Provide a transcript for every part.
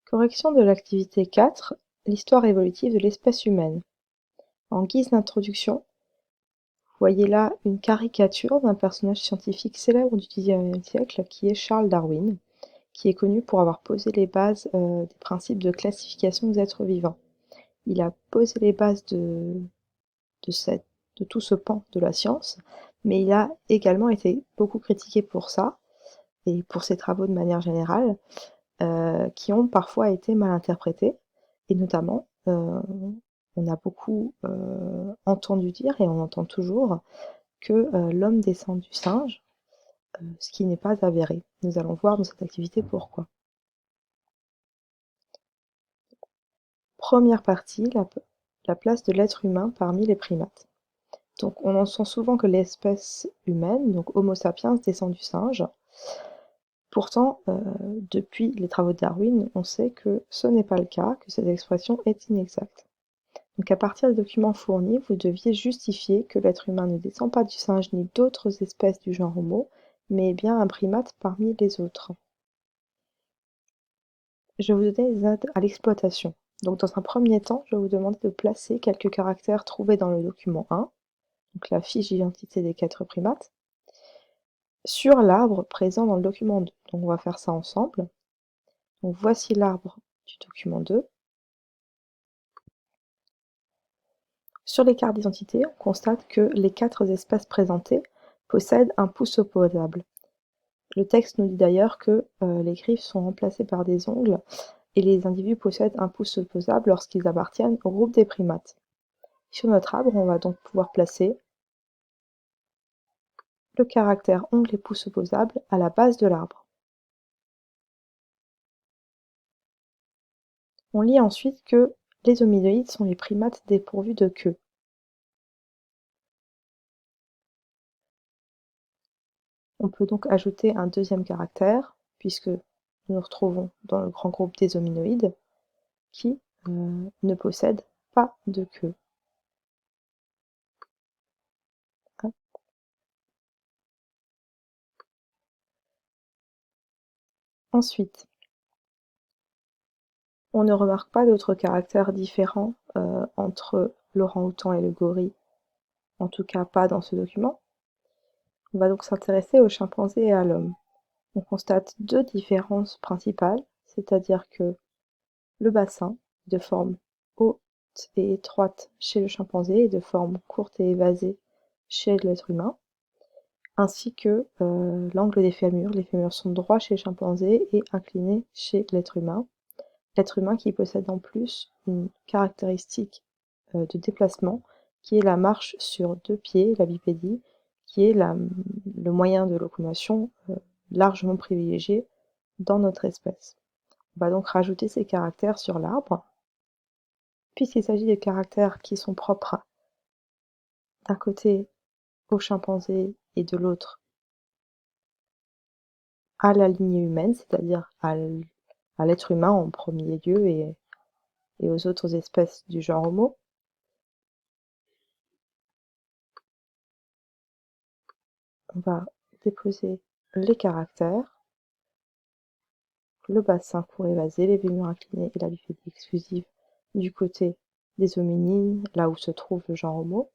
Correction de l'activité 4, l'histoire évolutive de l'espèce humaine. En guise d'introduction, vous voyez là une caricature d'un personnage scientifique célèbre du XIXe siècle qui est Charles Darwin, qui est connu pour avoir posé les bases des principes de classification des êtres vivants. Il a posé les bases de tout ce pan de la science, mais il a également été beaucoup critiqué pour ça, et pour ses travaux de manière générale, qui ont parfois été mal interprétés, et notamment, on a beaucoup entendu dire, et on entend toujours, que l'homme descend du singe, ce qui n'est pas avéré. Nous allons voir dans cette activité pourquoi. Première partie, la place de l'être humain parmi les primates. Donc on entend souvent que l'espèce humaine, donc Homo sapiens, descend du singe. Pourtant, depuis les travaux de Darwin, on sait que ce n'est pas le cas, que cette expression est inexacte. Donc à partir des documents fournis, vous deviez justifier que l'être humain ne descend pas du singe ni d'autres espèces du genre Homo, mais est bien un primate parmi les autres. Je vais vous donner des aides à l'exploitation. Donc dans un premier temps, je vais vous demander de placer quelques caractères trouvés dans le document 1, donc la fiche d'identité des 4 primates, sur l'arbre présent dans le document 2. Donc on va faire ça ensemble. Donc voici l'arbre du document 2. Sur les cartes d'identité, on constate que les 4 espèces présentées possèdent un pouce opposable. Le texte nous dit d'ailleurs que les griffes sont remplacées par des ongles et les individus possèdent un pouce opposable lorsqu'ils appartiennent au groupe des primates. Sur notre arbre, on va donc pouvoir placer le caractère ongle et pouce opposable à la base de l'arbre. On lit ensuite que les hominoïdes sont les primates dépourvus de queue. On peut donc ajouter un deuxième caractère, puisque nous nous retrouvons dans le grand groupe des hominoïdes, qui ne possèdent pas de queue. Ensuite, on ne remarque pas d'autres caractères différents entre l'orang-outan et le gorille, en tout cas pas dans ce document. On va donc s'intéresser aux chimpanzés et à l'homme. On constate 2 différences principales, c'est-à-dire que le bassin, de forme haute et étroite chez le chimpanzé et de forme courte et évasée chez l'être humain, ainsi que l'angle des fémurs. Les fémurs sont droits chez le chimpanzé et inclinés chez l'être humain. L'être humain qui possède en plus une caractéristique de déplacement qui est la marche sur 2 pieds, la bipédie, qui est le moyen de locomotion largement privilégié dans notre espèce. On va donc rajouter ces caractères sur l'arbre. Puisqu'il s'agit de caractères qui sont propres d'un côté au chimpanzé et de l'autre à la lignée humaine, c'est-à-dire à l'être humain en premier lieu et aux autres espèces du genre Homo, on va déposer les caractères, le bassin court évasé, les fémurs inclinés et la bipédie exclusive du côté des hominines, là où se trouve le genre Homo,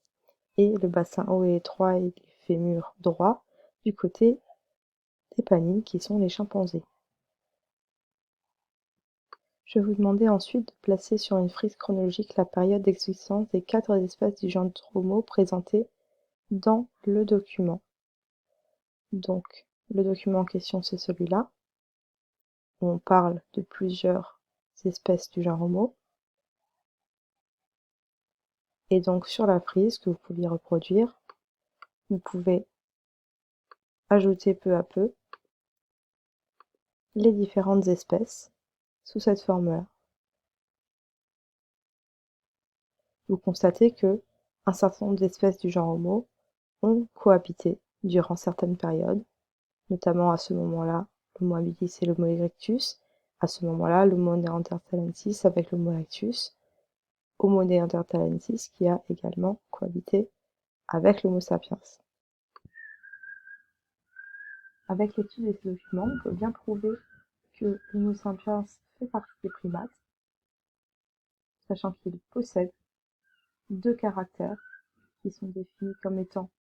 et le bassin haut et étroit et les fémurs droits du côté des panines qui sont les chimpanzés. Je vais vous demander ensuite de placer sur une frise chronologique la période d'existence des 4 espèces du genre Homo présentées dans le document. Donc, le document en question, c'est celui-là, où on parle de plusieurs espèces du genre Homo. Et donc, sur la frise que vous pouvez reproduire, vous pouvez ajouter peu à peu les différentes espèces sous cette forme-là. Vous constatez que un certain nombre d'espèces du genre Homo ont cohabité durant certaines périodes, notamment à ce moment-là l'Homo habilis et l'Homo erectus, à ce moment-là l'Homo neanderthalensis avec l'Homo erectus, Homo neanderthalensis qui a également cohabité avec l'Homo sapiens. Avec l'étude de ces documents, on peut bien prouver que l'Homo sapiens fait partie des primates, sachant qu'il possède 2 caractères qui sont définis comme étant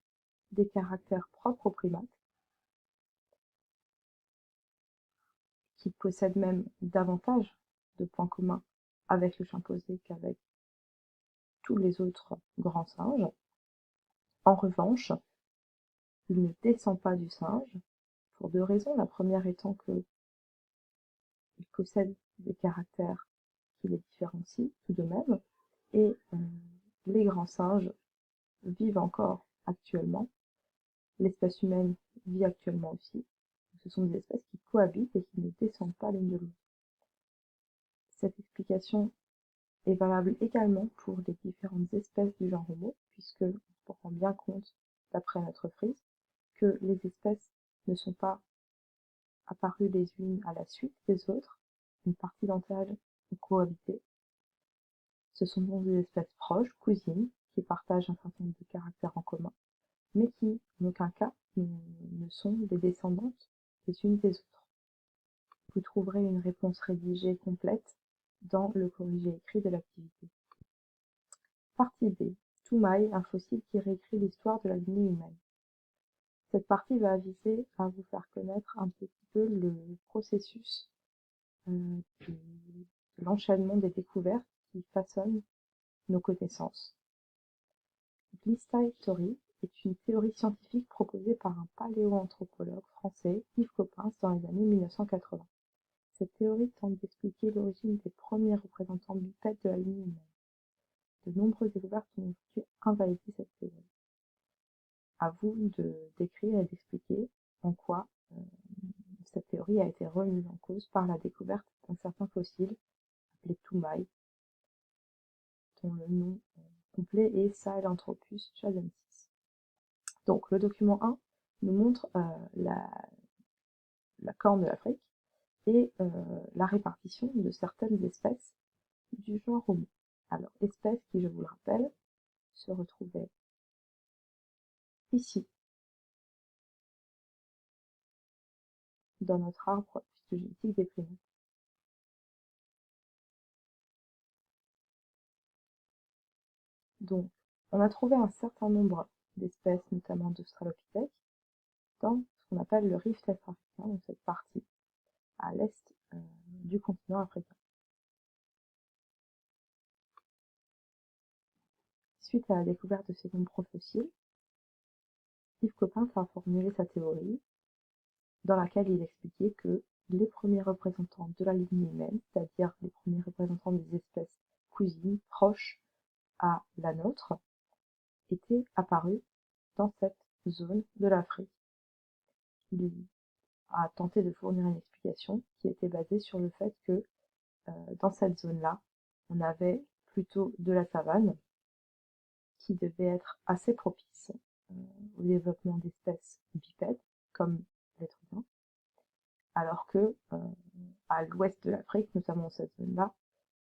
des caractères propres aux primates, qui possèdent même davantage de points communs avec le chimpanzé qu'avec tous les autres grands singes. En revanche, il ne descend pas du singe pour 2 raisons. La première étant qu'il possède des caractères qui les différencient tout de même, et les grands singes vivent encore actuellement. L'espèce humaine vit actuellement aussi. Ce sont des espèces qui cohabitent et qui ne descendent pas l'une de l'autre. Cette explication est valable également pour les différentes espèces du genre Homo, puisque on se rend bien compte, d'après notre frise, que les espèces ne sont pas apparues les unes à la suite des autres. Une partie d'entre elles ont cohabité. Ce sont donc des espèces proches, cousines, qui partagent un certain nombre de caractères en commun, mais qui, en aucun cas, ne sont des descendantes les unes des autres. Vous trouverez une réponse rédigée complète dans le corrigé écrit de l'activité. Partie B. Toumaï, un fossile qui réécrit l'histoire de la lignée humaine. Cette partie va viser à vous faire connaître un petit peu le processus de l'enchaînement des découvertes qui façonnent nos connaissances. L'history est une théorie scientifique proposée par un paléoanthropologue français, Yves Coppens, dans les années 1980. Cette théorie tente d'expliquer l'origine des premiers représentants bipèdes de la lignée humaine. De nombreuses découvertes ont aujourd'hui invalidé cette théorie. À vous de décrire et d'expliquer en quoi cette théorie a été remise en cause par la découverte d'un certain fossile appelé Toumaï, dont le nom complet est Sahelanthropus chadensis. Donc le document 1 nous montre la corne de l'Afrique et la répartition de certaines espèces du genre Homo. Alors, espèces qui, je vous le rappelle, se retrouvaient ici, dans notre arbre phytogénétique des primates. Donc, on a trouvé un certain nombre d'espèces, notamment d'Australopithèques, dans ce qu'on appelle le rift est africain, donc cette partie à l'est du continent africain. Suite à la découverte de ces nombreux fossiles, Yves Coppens a formulé sa théorie, dans laquelle il expliquait que les premiers représentants de la lignée humaine, c'est-à-dire les premiers représentants des espèces cousines proches à la nôtre, étaient apparus dans cette zone de l'Afrique. Il a tenté de fournir une explication qui était basée sur le fait que dans cette zone-là, on avait plutôt de la savane qui devait être assez propice au développement d'espèces bipèdes, comme l'être humain, alors que à l'ouest de l'Afrique, notamment dans cette zone-là,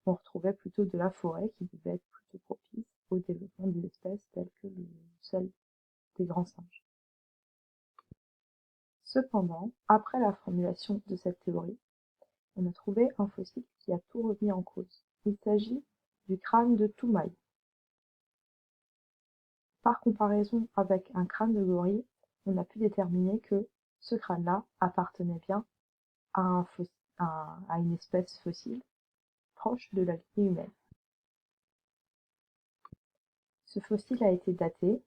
on retrouvait plutôt de la forêt qui devait être plutôt propice au développement des espèces telles que celle des grands singes. Cependant, après la formulation de cette théorie, on a trouvé un fossile qui a tout remis en cause. Il s'agit du crâne de Toumaï. Par comparaison avec un crâne de gorille, on a pu déterminer que ce crâne-là appartenait bien à une espèce fossile proche de la lignée humaine. Ce fossile a été daté,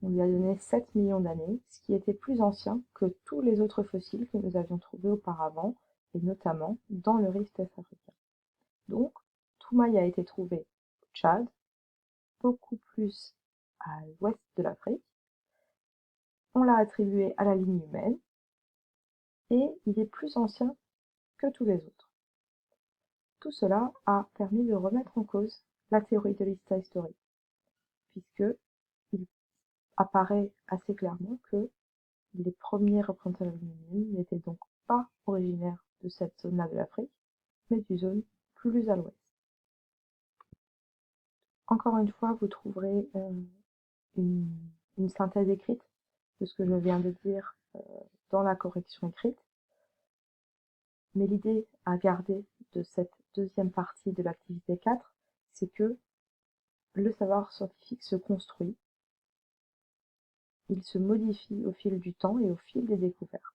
on lui a donné 7 millions d'années, ce qui était plus ancien que tous les autres fossiles que nous avions trouvés auparavant, et notamment dans le rift est africain. Donc, Toumaï a été trouvé au Tchad, beaucoup plus à l'ouest de l'Afrique. On l'a attribué à la lignée humaine, et il est plus ancien que tous les autres. Tout cela a permis de remettre en cause la théorie de l'histoire, puisque il apparaît assez clairement que les premiers représentants de la lignée humaine n'étaient donc pas originaires de cette zone-là de l'Afrique, mais d'une zone plus à l'ouest. Encore une fois, vous trouverez une synthèse écrite de ce que je viens de dire dans la correction écrite, mais l'idée à garder de cette deuxième partie de l'activité 4, c'est que le savoir scientifique se construit, il se modifie au fil du temps et au fil des découvertes.